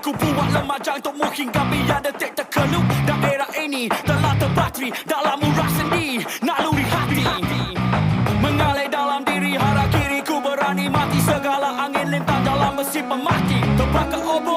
Ku buat lemah jantungmu hingga biar detik terkelup. Daerah ini telah terpatri dalam urat sendi naluri hati. Mengalir dalam diri hara kiri ku berani mati. Segala angin lintang dalam mesin pemati. Terbakar obor